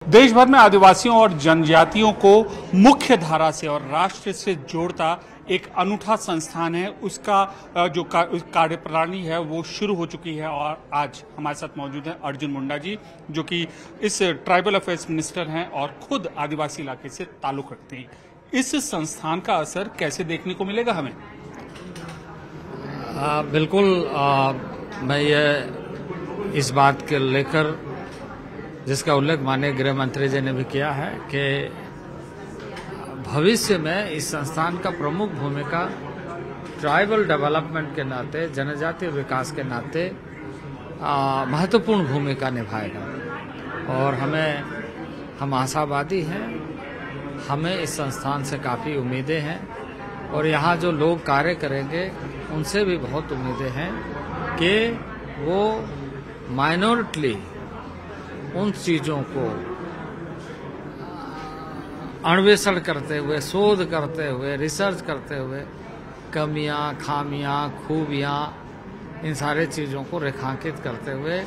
देश भर में आदिवासियों और जनजातियों को मुख्य धारा से और राष्ट्र से जोड़ता एक अनूठा संस्थान है। उसका जो कार्यप्रणाली है वो शुरू हो चुकी है और आज हमारे साथ मौजूद है अर्जुन मुंडा जी, जो कि इस ट्राइबल अफेयर्स मिनिस्टर हैं और खुद आदिवासी इलाके से ताल्लुक रखते हैं। इस संस्थान का असर कैसे देखने को मिलेगा हमें? बिल्कुल, मैं ये इस बात के लेकर जिसका उल्लेख माननीय गृह मंत्री जी ने भी किया है कि भविष्य में इस संस्थान का प्रमुख भूमिका ट्राइबल डेवलपमेंट के नाते, जनजातीय विकास के नाते महत्वपूर्ण भूमिका निभाएगा और हम आशावादी हैं। हमें इस संस्थान से काफ़ी उम्मीदें हैं और यहाँ जो लोग कार्य करेंगे उनसे भी बहुत उम्मीदें हैं कि वो माइनॉरिटी उन चीज़ों को अन्वेषण करते हुए, शोध करते हुए, रिसर्च करते हुए कमियां, खामियां, खूबियां, इन सारे चीज़ों को रेखांकित करते हुए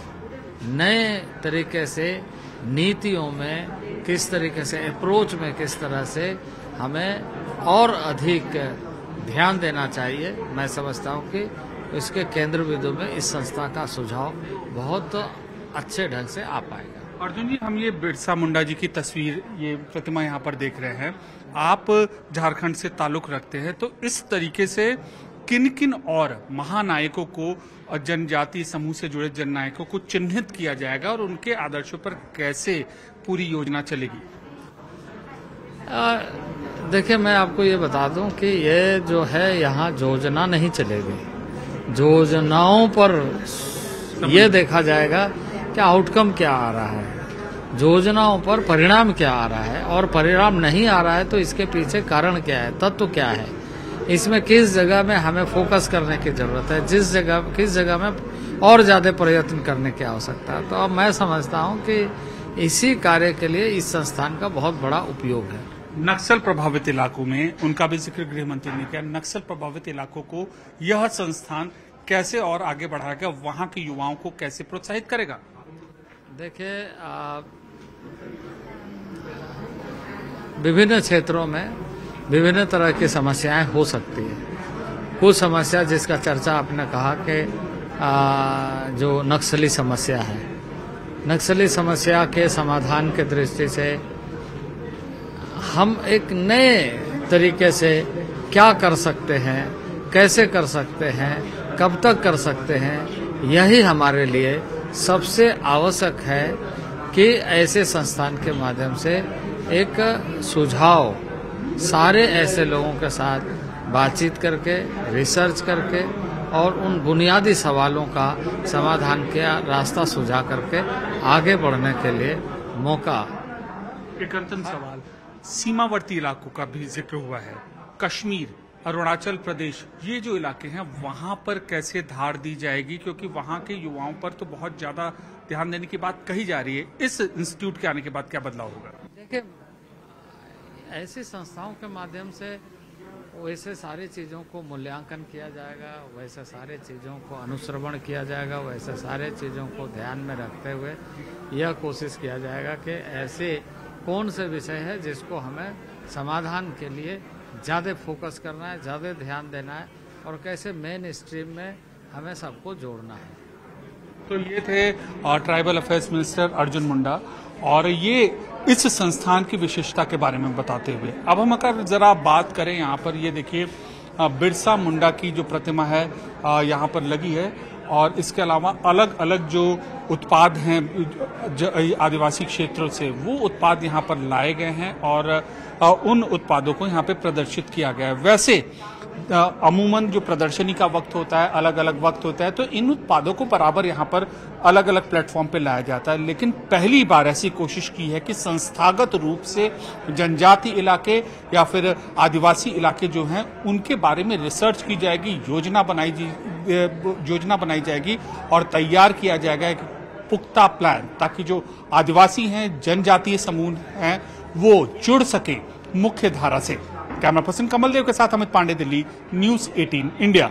नए तरीके से नीतियों में किस तरीके से, अप्रोच में किस तरह से हमें और अधिक ध्यान देना चाहिए। मैं समझता हूं कि इसके केंद्र बिंदु में इस संस्था का सुझाव बहुत अच्छे ढंग से आ पाएगा। अर्जुन जी, हम ये बिरसा मुंडा जी की तस्वीर, ये प्रतिमा यहाँ पर देख रहे हैं। आप झारखंड से ताल्लुक रखते हैं, तो इस तरीके से किन किन और महानायकों को, जनजातीय समूह से जुड़े जननायकों को चिन्हित किया जाएगा और उनके आदर्शों पर कैसे पूरी योजना चलेगी? देखिए, मैं आपको ये बता दूं कि ये जो है यहाँ योजना नहीं चलेगी। योजनाओं पर ये देखा जाएगा कि आउटकम क्या आ रहा है, योजनाओं पर परिणाम क्या आ रहा है, और परिणाम नहीं आ रहा है तो इसके पीछे कारण क्या है, तत्व क्या है, इसमें किस जगह में हमें फोकस करने की जरूरत है, किस जगह में और ज्यादा प्रयत्न करने की आवश्यकता है। तो अब मैं समझता हूं कि इसी कार्य के लिए इस संस्थान का बहुत बड़ा उपयोग है। नक्सल प्रभावित इलाकों में, उनका भी जिक्र गृह मंत्री ने किया, नक्सल प्रभावित इलाकों को यह संस्थान कैसे और आगे बढ़ाएगा, वहां के युवाओं को कैसे प्रोत्साहित करेगा? देखिए, विभिन्न क्षेत्रों में विभिन्न तरह की समस्याएं हो सकती है। कुछ समस्या जिसका चर्चा आपने कहा कि जो नक्सली समस्या है, नक्सली समस्या के समाधान के दृष्टि से हम एक नए तरीके से क्या कर सकते हैं, कैसे कर सकते हैं, कब तक कर सकते हैं, यही हमारे लिए सबसे आवश्यक है कि ऐसे संस्थान के माध्यम से एक सुझाव सारे ऐसे लोगों के साथ बातचीत करके, रिसर्च करके और उन बुनियादी सवालों का समाधान का रास्ता सुझा करके आगे बढ़ने के लिए मौका। एक अंतिम सवाल, सीमावर्ती इलाकों का भी जिक्र हुआ है। कश्मीर, अरुणाचल प्रदेश, ये जो इलाके हैं वहां पर कैसे धार दी जाएगी, क्योंकि वहां के युवाओं पर तो बहुत ज्यादा ध्यान देने की बात कही जा रही है। इस इंस्टीट्यूट के आने के बाद क्या बदलाव होगा? देखिए, ऐसी संस्थाओं के माध्यम से वैसे सारी चीज़ों को मूल्यांकन किया जाएगा, वैसे सारे चीज़ों को अनुश्रवण किया जाएगा, वैसे सारे चीज़ों को ध्यान में रखते हुए यह कोशिश किया जाएगा कि ऐसे कौन से विषय है जिसको हमें समाधान के लिए ज़्यादा फोकस करना है, ज़्यादा ध्यान देना है और कैसे मेन स्ट्रीम में हमें सबको जोड़ना है। तो ये थे tribal affairs minister Arjun Munda, और ये इस संस्थान की विशेषता के बारे में बताते हुए। अब हम अगर जरा बात करें, यहाँ पर ये देखिए बिरसा मुंडा की जो प्रतिमा है यहाँ पर लगी है, और इसके अलावा अलग अलग जो उत्पाद हैं आदिवासी क्षेत्रों से, वो उत्पाद यहाँ पर लाए गए हैं और उन उत्पादों को यहाँ पे प्रदर्शित किया गया है। वैसे अमूमन जो प्रदर्शनी का वक्त होता है, अलग अलग वक्त होता है, तो इन उत्पादों को बराबर यहाँ पर अलग अलग प्लेटफॉर्म पे लाया जाता है। लेकिन पहली बार ऐसी कोशिश की है कि संस्थागत रूप से जनजाति इलाके या फिर आदिवासी इलाके जो हैं उनके बारे में रिसर्च की जाएगी, योजना बनाई जाएगी और तैयार किया जाएगा एक पुख्ता प्लान, ताकि जो आदिवासी हैं, जनजातीय समूह हैं, वो जुड़ सके मुख्य धारा से। कैमरा पर्सन कमल देव के साथ अमित पांडे, दिल्ली, न्यूज़ 18 इंडिया।